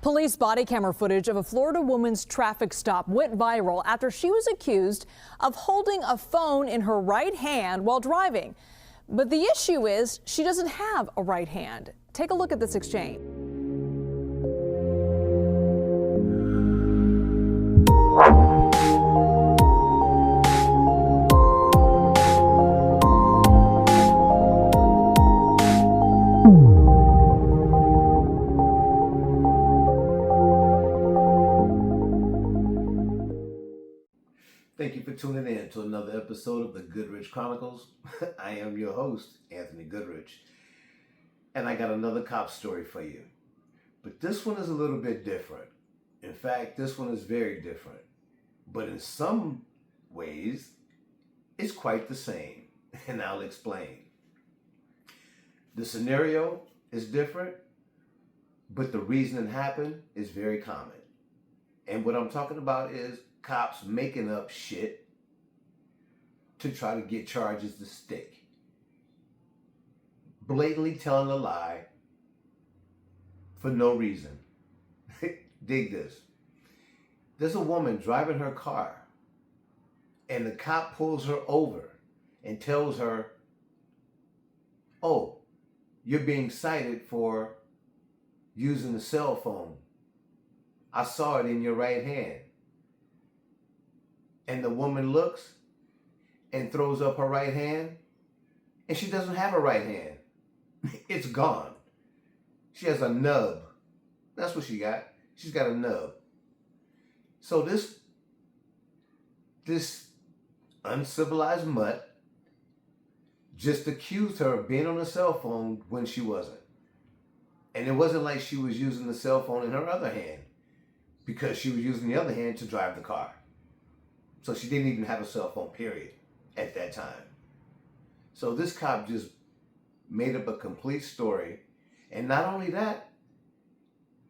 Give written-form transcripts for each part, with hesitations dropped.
Police body camera footage of a Florida woman's traffic stop went viral after she was accused of holding a phone in her right hand while driving. But the issue is she doesn't have a right hand. Take a look at this exchange. Thank you for tuning in to another episode of the Goodrich Chronicles. I am your host, Anthony Goodrich, and I got another cop story for you. But this one is a little bit different. In fact, this one is very different. But in some ways, it's quite the same, and I'll explain. The scenario is different, but the reason it happened is very common. And what I'm talking about is cops making up shit to try to get charges to stick. Blatantly telling a lie for no reason. Dig this. There's a woman driving her car and the cop pulls her over and tells her, "Oh, you're being cited for using a cell phone. I saw it in your right hand." And the woman looks and throws up her right hand, and she doesn't have a right hand. It's gone. She has a nub. That's what she got. She's got a nub. So this uncivilized mutt just accused her of being on a cell phone when she wasn't. And it wasn't like she was using the cell phone in her other hand, because she was using the other hand to drive the car. So she didn't even have a cell phone, period, at that time. So this cop just made up a complete story. And not only that,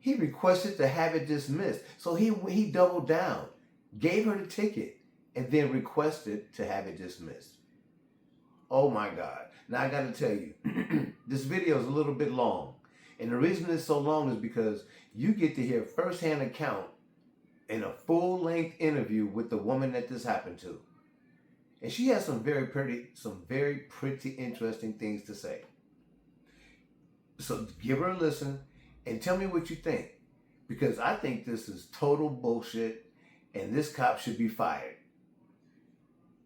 he requested to have it dismissed. So he doubled down, gave her the ticket, and then requested to have it dismissed. Oh my God. Now I gotta tell you, this video is a little bit long. And the reason it's so long is because you get to hear firsthand account in a full-length interview with the woman that this happened to. And she has some very pretty interesting things to say. So give her a listen and tell me what you think. Because I think this is total bullshit and this cop should be fired.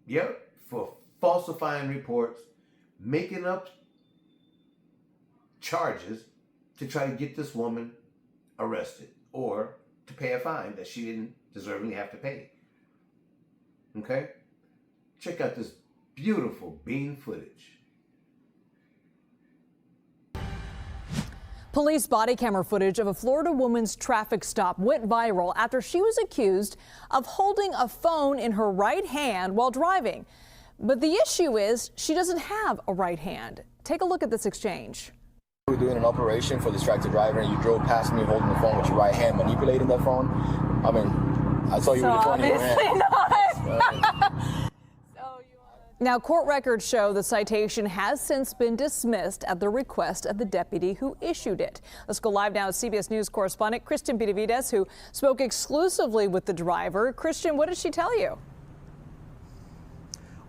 Yep, for falsifying reports, making up charges to try to get this woman arrested or to pay a fine that she didn't deservingly have to pay. Okay? Check out this beautiful bean footage. Police body camera footage of a Florida woman's traffic stop went viral after she was accused of holding a phone in her right hand while driving. But the issue is she doesn't have a right hand. Take a look at this exchange. We were doing an operation for distracted driver and you drove past me holding the phone with your right hand, manipulating that phone. I mean, I saw you with the phone in your hand. Now, court records show the citation has since been dismissed at the request of the deputy who issued it. Let's go live now to CBS News correspondent Christian Benavides, who spoke exclusively with the driver. Christian, what did she tell you?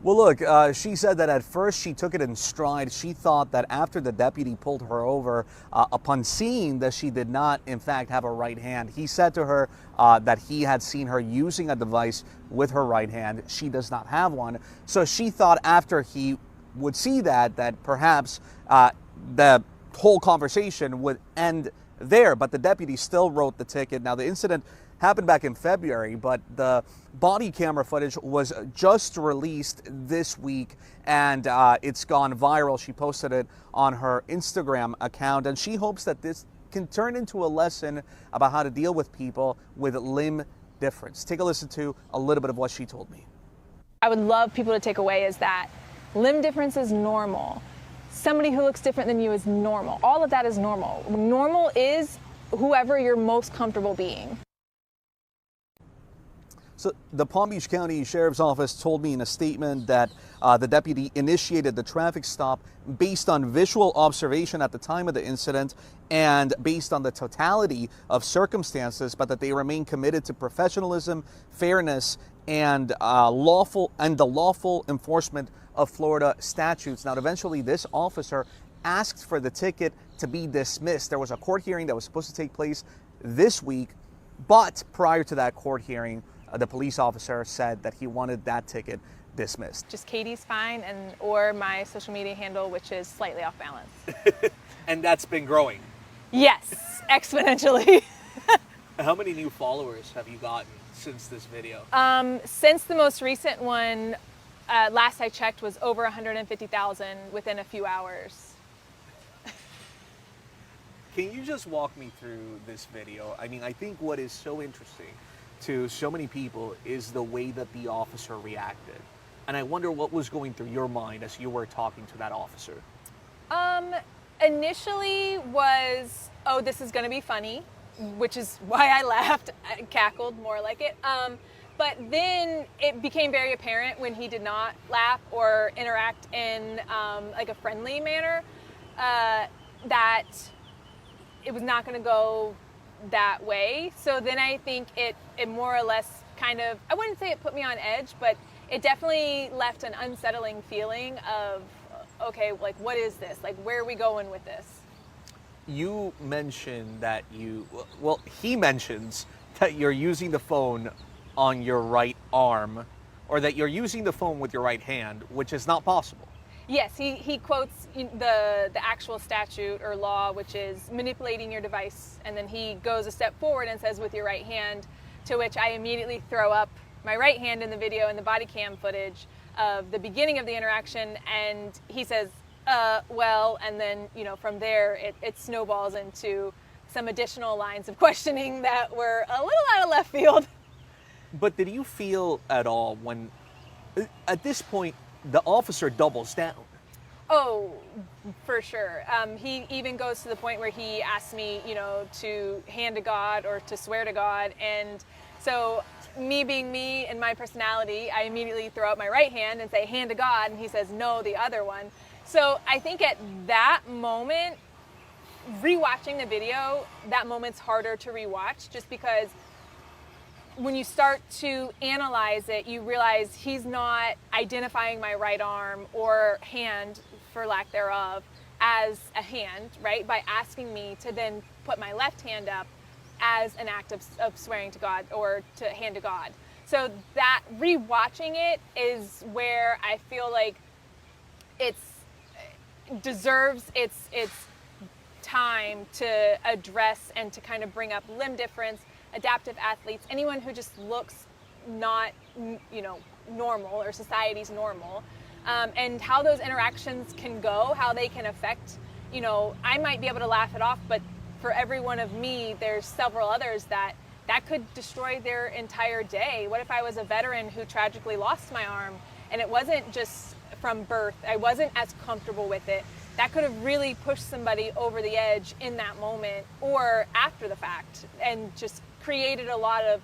Well, look, she said that at first she took it in stride. She thought that after the deputy pulled her over, upon seeing that she did not, in fact, have a right hand, he said to her that he had seen her using a device with her right hand. She does not have one. So she thought after he would see that perhaps the whole conversation would end there. But the deputy still wrote the ticket. Now, the incident happened back in February, but the body camera footage was just released this week and it's gone viral. She posted it on her Instagram account and she hopes that this can turn into a lesson about how to deal with people with limb difference. Take a listen to a little bit of what she told me. I would love people to take away is that limb difference is normal. Somebody who looks different than you is normal. All of that is normal. Normal is whoever you're most comfortable being. So the Palm Beach County Sheriff's Office told me in a statement that the deputy initiated the traffic stop based on visual observation at the time of the incident and based on the totality of circumstances, but that they remain committed to professionalism, fairness, and the lawful enforcement of Florida statutes. Now, eventually, this officer asked for the ticket to be dismissed. There was a court hearing that was supposed to take place this week, but prior to that court hearing, the police officer said that he wanted that ticket dismissed. Just Katie's fine, or my social media handle, which is slightly off balance. And that's been growing. Yes, exponentially. How many new followers have you gotten since this video? Since the most recent one, last I checked, was over 150,000 within a few hours. Can you just walk me through this video? I mean, I think what is so interesting to so many people is the way that the officer reacted. And I wonder what was going through your mind as you were talking to that officer. Initially was, oh, this is gonna be funny, which is why I laughed, I cackled, more like it. But then it became very apparent when he did not laugh or interact in like a friendly manner, that it was not gonna go that way. So then I think it more or less kind of, I wouldn't say it put me on edge, but it definitely left an unsettling feeling of, okay, like, what is this? Like, where are we going with this? You mentioned that he mentions that you're using the phone on your right arm, or that you're using the phone with your right hand, which is not possible. Yes, he quotes the actual statute or law, which is manipulating your device, and then he goes a step forward and says with your right hand, to which I immediately throw up my right hand in the video and the body cam footage of the beginning of the interaction, and he says, well, and then, from there it snowballs into some additional lines of questioning that were a little out of left field. But did you feel at all when, at this point, the officer doubles down? Oh, for sure. He even goes to the point where he asks me, to hand to God or to swear to God. And so me being me and my personality, I immediately throw up my right hand and say, hand to God. And he says, no, the other one. So I think at that moment, rewatching the video, that moment's harder to rewatch, just because when you start to analyze it, you realize he's not identifying my right arm or hand, for lack thereof, as a hand, right? By asking me to then put my left hand up as an act of swearing to God or to hand to God. So that rewatching it is where I feel like it deserves its time to address and to kind of bring up limb difference, adaptive athletes, anyone who just looks not, normal or society's normal, and how those interactions can go, how they can affect, I might be able to laugh it off, but for every one of me, there's several others that could destroy their entire day. What if I was a veteran who tragically lost my arm and it wasn't just from birth, I wasn't as comfortable with it? That could have really pushed somebody over the edge in that moment or after the fact, and just created a lot of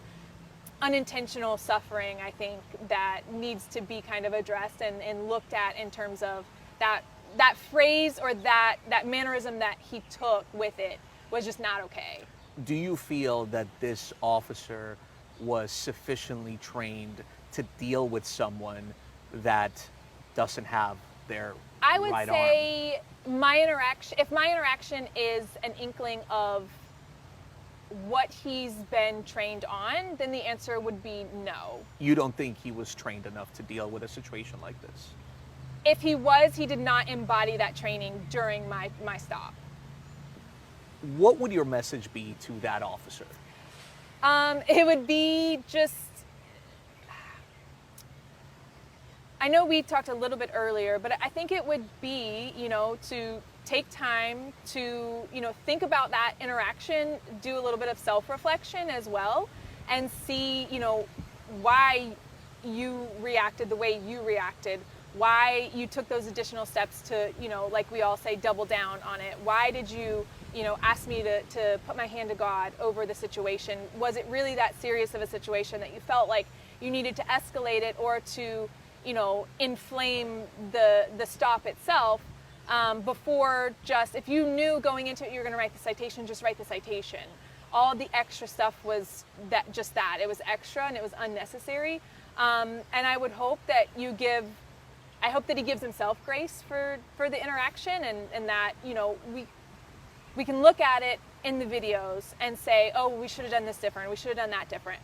unintentional suffering, I think, that needs to be kind of addressed and looked at in terms of that phrase or that mannerism that he took with it was just not okay. Do you feel that this officer was sufficiently trained to deal with someone that doesn't have their I would right say arm? if my interaction is an inkling of what he's been trained on, then the answer would be no. You don't think he was trained enough to deal with a situation like this? If he was, he did not embody that training during my stop. What would your message be to that officer? It would be just, I know we talked a little bit earlier, but I think it would be, to take time to, think about that interaction, do a little bit of self-reflection as well, and see, why you reacted the way you reacted, why you took those additional steps to, like we all say, double down on it. Why did you, ask me to put my hand to God over the situation? Was it really that serious of a situation that you felt like you needed to escalate it or to, you know, inflame the stop itself before just, if you knew going into it you were going to write the citation, just write the citation. All the extra stuff was just that. It was extra and it was unnecessary. And I would hope that I hope that he gives himself grace for the interaction, and that, you know, we can look at it in the videos and say, oh, we should have done this different, we should have done that different.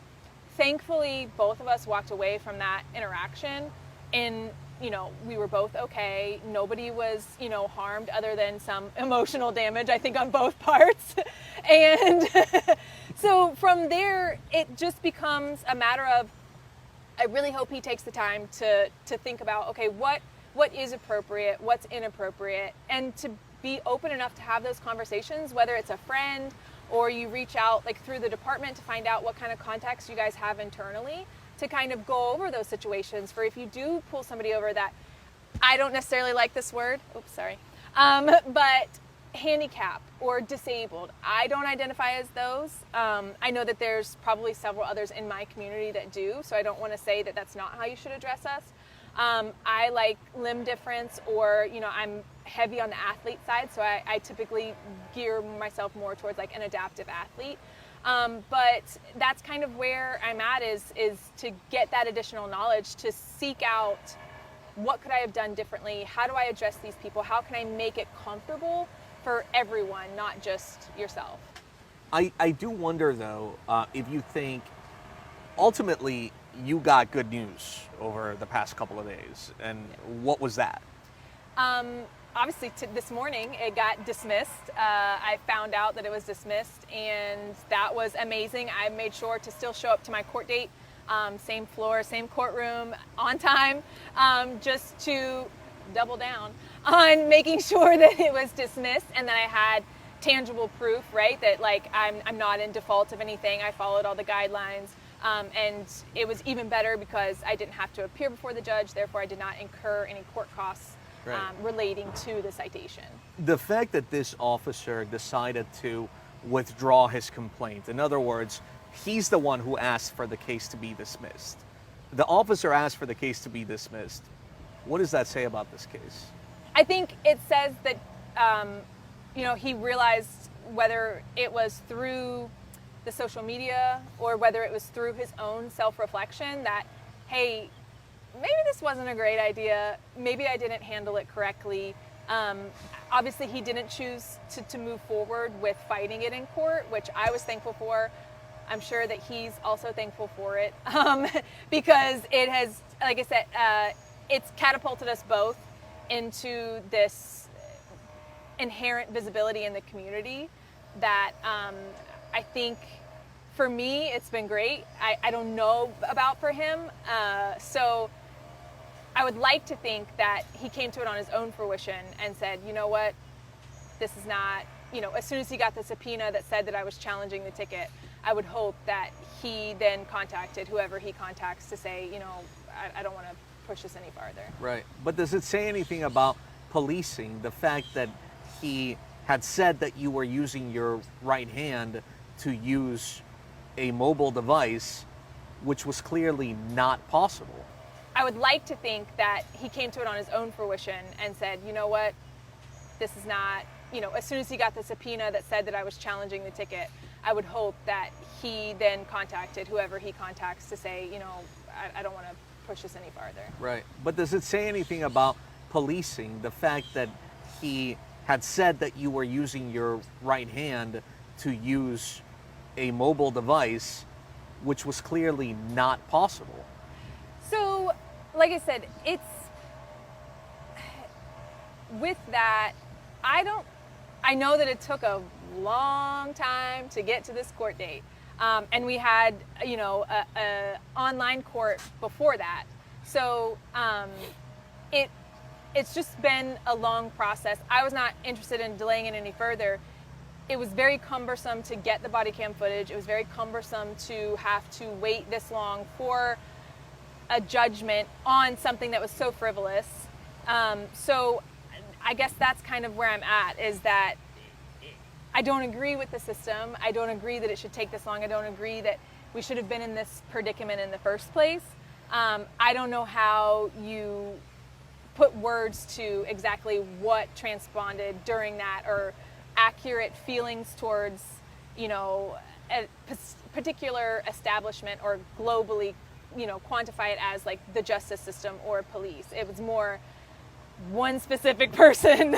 Thankfully, both of us walked away from that interaction and, you know, we were both okay. Nobody was, you know, harmed other than some emotional damage, I think, on both parts. And so from there, it just becomes a matter of, I really hope he takes the time to think about, okay, what is appropriate, what's inappropriate, and to be open enough to have those conversations, whether it's a friend or you reach out like through the department to find out what kind of contacts you guys have internally to kind of go over those situations for if you do pull somebody over that, I don't necessarily like this word, oops, sorry, but handicap or disabled. I don't identify as those. I know that there's probably several others in my community that do, so I don't want to say that that's not how you should address us. I like limb difference, or, you know, I'm heavy on the athlete side, so I typically gear myself more towards like an adaptive athlete. But that's kind of where I'm at, is to get that additional knowledge, to seek out what could I have done differently, how do I address these people, how can I make it comfortable for everyone, not just yourself. I do wonder, though, if you think ultimately you got good news over the past couple of days, and what was that? Obviously, this morning it got dismissed. I found out that it was dismissed, and that was amazing. I made sure to still show up to my court date, same floor, same courtroom, on time, just to double down on making sure that it was dismissed and that I had tangible proof, right? That like I'm not in default of anything. I followed all the guidelines. And it was even better because I didn't have to appear before the judge, therefore I did not incur any court costs relating to the citation. The fact that this officer decided to withdraw his complaint, in other words, he's the one who asked for the case to be dismissed. The officer asked for the case to be dismissed. What does that say about this case? I think it says that, you know, he realized, whether it was through the social media or whether it was through his own self-reflection, that, hey, maybe this wasn't a great idea, maybe I didn't handle it correctly. Obviously he didn't choose to move forward with fighting it in court, which I was thankful for. I'm sure that he's also thankful for it, because it has, like I said, it's catapulted us both into this inherent visibility in the community that I think for me it's been great. I don't know about for him, so I would like to think that he came to it on his own fruition and said, you know what, this is not, you know, as soon as he got the subpoena that said that I was challenging the ticket, I would hope that he then contacted whoever he contacts to say, you know, I don't want to push this any farther. Right. But does it say anything about policing, the fact that he had said that you were using your right hand to use a mobile device, which was clearly not possible? I would like to think that he came to it on his own fruition and said, you know what, this is not, you know, as soon as he got the subpoena that said that I was challenging the ticket, I would hope that he then contacted whoever he contacts to say, you know, I don't want to push this any farther. Right. But does it say anything about policing, the fact that he had said that you were using your right hand to use a mobile device, which was clearly not possible? So, like I said, it's, with that, I know that it took a long time to get to this court date. And we had, you know, a online court before that. So it's just been a long process. I was not interested in delaying it any further. It was very cumbersome to get the body cam footage. It was very cumbersome to have to wait this long for a judgment on something that was so frivolous. So I guess that's kind of where I'm at, is that I don't agree with the system. I don't agree that it should take this long. I don't agree that we should have been in this predicament in the first place. I don't know how you put words to exactly what transponded during that, or accurate feelings towards, you know, a particular establishment, or globally, you know, quantify it as like the justice system or police. It was more one specific person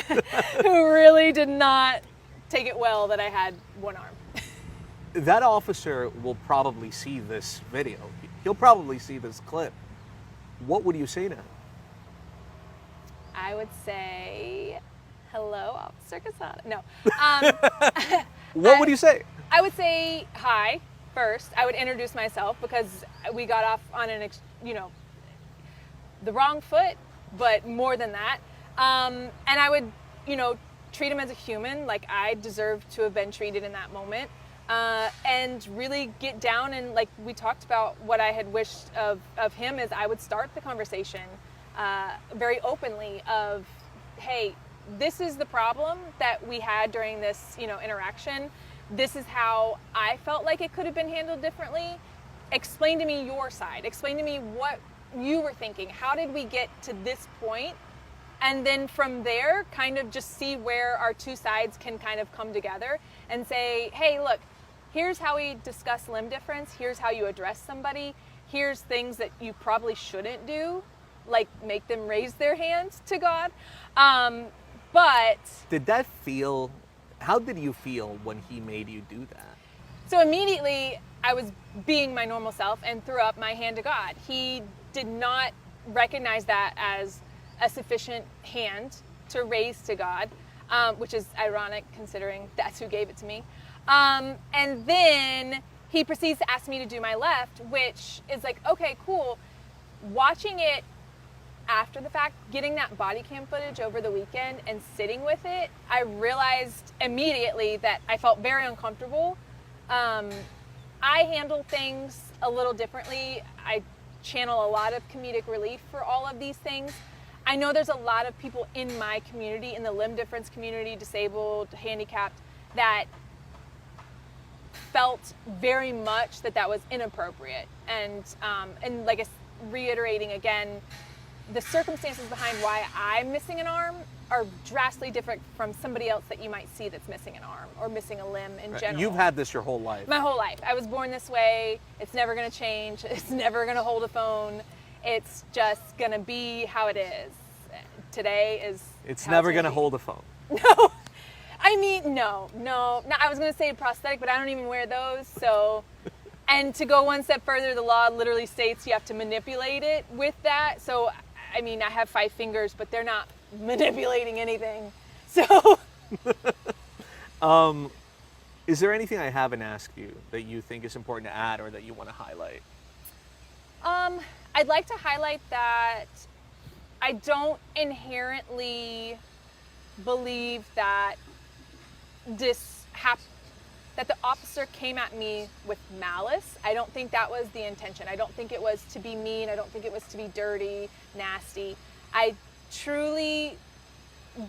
who really did not take it well that I had one arm. That officer will probably see this video. He'll probably see this clip. What would you say to him? I would say, hello, Officer Casada. No. What would you say? I would say hi first. I would introduce myself, because we got off on an, you know, the wrong foot, but more than that. And I would, you know, treat him as a human, like I deserved to have been treated in that moment. And really get down, and like we talked about, what I had wished of him is I would start the conversation very openly of, hey, this is the problem that we had during this, you know, interaction. This is how I felt like it could have been handled differently. Explain to me your side. Explain to me what you were thinking. How did we get to this point? And then from there, kind of just see where our two sides can kind of come together and say, hey, look, here's how we discuss limb difference. Here's how you address somebody. Here's things that you probably shouldn't do, like make them raise their hands to God. But Did that feel, how did you feel when he made you do that? so immediately I was being my normal self and threw up my hand to God. He did not recognize that as a sufficient hand to raise to God, which is ironic considering that's who gave it to me. And then he proceeds to ask me to do my left, which is like, okay, cool. Watching it after the fact, getting that body cam footage over the weekend and sitting with it, I realized immediately that I felt very uncomfortable. I handle things a little differently. I channel a lot of comedic relief for all of these things. I know there's a lot of people in my community, in the limb difference community, disabled, handicapped, that felt very much that that was inappropriate. And like reiterating again, the circumstances behind why I'm missing an arm are drastically different from somebody else that you might see that's missing an arm or missing a limb in general. You've had this your whole life. My whole life. I was born this way. It's never going to change. It's never going to hold a phone. It's just going to be how it is. Today is It's how never it's going to be. hold a phone. No. I mean, no. I was going to say prosthetic, but I don't even wear those. So, and to go one step further, the law literally states you have to manipulate it with that. So, I mean, I have 5 fingers, but they're not manipulating anything. So, Is there anything I haven't asked you that you think is important to add or that you want to highlight? I'd like to highlight that I don't inherently believe that that the officer came at me with malice. I don't think that was the intention. I don't think it was to be mean. I don't think it was to be dirty, nasty. I truly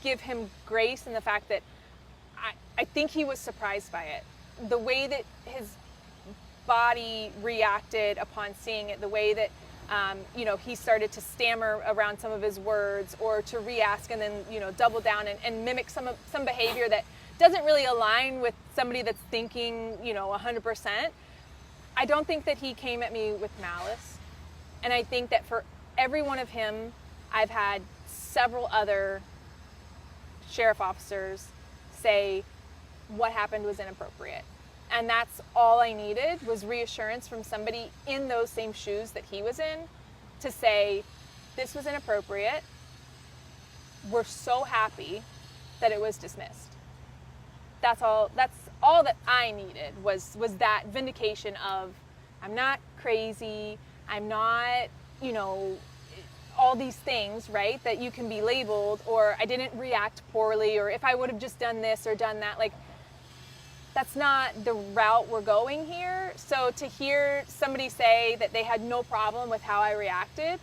give him grace in the fact that I think he was surprised by it. The way that his body reacted upon seeing it, the way that he started to stammer around some of his words, or to re-ask and then double down and mimic some behavior that doesn't really align with somebody that's thinking 100%. I don't think that he came at me with malice, and I think that for every one of him, I've had several other sheriff officers say what happened was inappropriate. And that's all I needed, was reassurance from somebody in those same shoes that he was in to say, this was inappropriate. We're so happy that it was dismissed. That's all that I needed was that vindication of, I'm not crazy, I'm not, all these things, right, that you can be labeled, or I didn't react poorly, or if I would have just done this or done that, like, that's not the route we're going here. So to hear somebody say that they had no problem with how I reacted,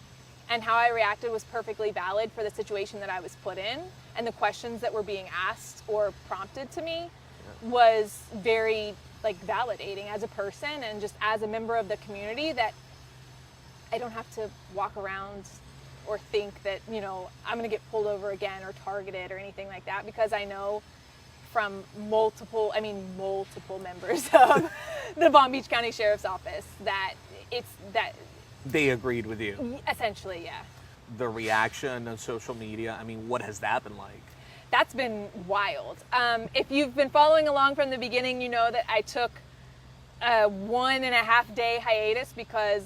and how I reacted was perfectly valid for the situation that I was put in, and the questions that were being asked or prompted to me, was very like validating as a person and just as a member of the community, that I don't have to walk around or think that, you know, I'm going to get pulled over again or targeted or anything like that, because I know from multiple members of the Palm Beach County Sheriff's Office that They agreed with you. essentially, yeah. The reaction on social media, I mean, what has that been like? That's been wild. If you've been following along from the beginning, you know that I took a 1.5 day hiatus because...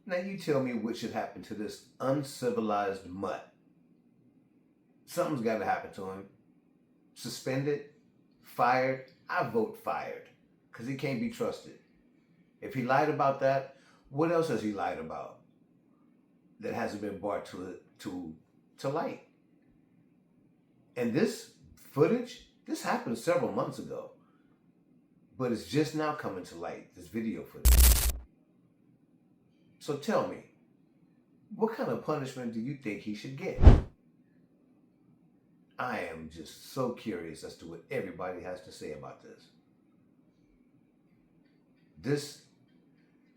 Now you tell me what should happen to this uncivilized mutt. Something's got to happen to him. Suspended, fired. I vote fired, because he can't be trusted. If he lied about that, what else has he lied about that hasn't been brought to light? And this footage, this happened several months ago, but it's just now coming to light, this video footage. So tell me, what kind of punishment do you think he should get? I am just so curious as to what everybody has to say about this.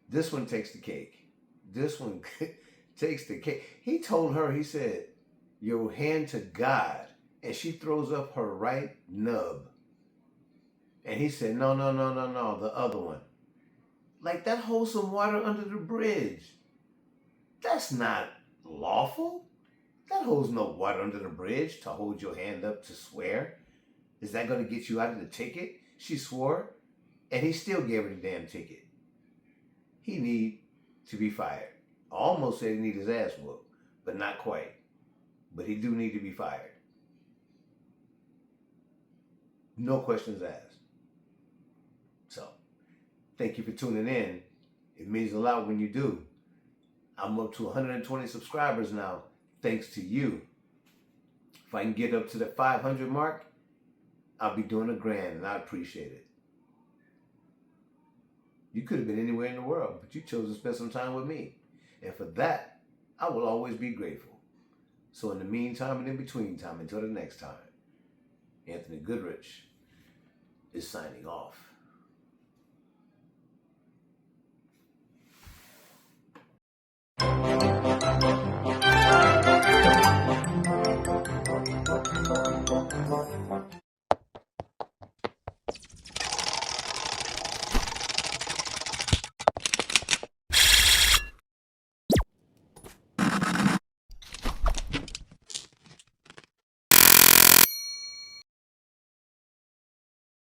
This one takes the cake. This one takes the cake. He told her, he said, your hand to God. And she throws up her right nub. And he said, no, the other one. Like, that holds some water under the bridge. That's not lawful. That holds no water under the bridge to hold your hand up to swear. Is that going to get you out of the ticket? She swore, and he still gave her the damn ticket. He need to be fired. I almost said he need his ass whooped, but not quite. But he do need to be fired. No questions asked. So, thank you for tuning in. It means a lot when you do. I'm up to 120 subscribers now, thanks to you. If I can get up to the 500 mark, I'll be doing $1 grand, and I appreciate it. You could have been anywhere in the world, but you chose to spend some time with me. And for that, I will always be grateful. So in the meantime and in between time, until the next time, Anthony Goodrich is signing off.